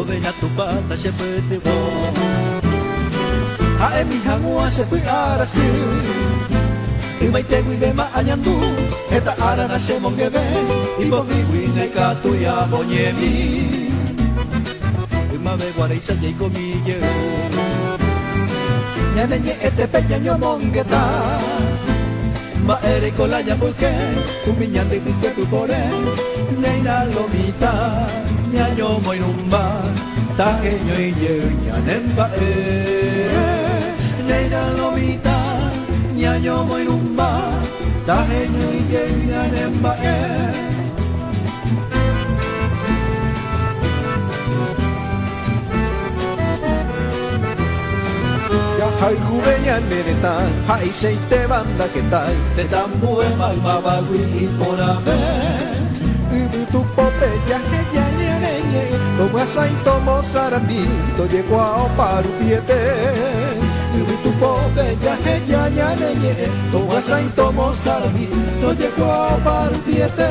to ve na tu pata se pete bo a e mi hangua se pui ara si i mai te gui ve ma anyandu e ta ara na se monge ve i bo gui nei ka tu ya bonyemi i ma ve guara isa dei comiglie nyane nye ete peña nyo mongeta ma ere con la nyambuke tu miñande tu tu pore nei na lomita nyanyo moi numba ta e nyo ye nyanemba e nei na lomita nyanyo moi numba ta e nyo ye nyanemba e hai kubeñan meretan, hai seite banda que tal, te tambue mal mabagui y por haber. Ubu tu pope ya que ya ñereñe, como asai tomo sarandi, to llegó a paru piete. Ubu tu pope ya que ya ñereñe, como asai tomo sarandi, to llegó a paru piete.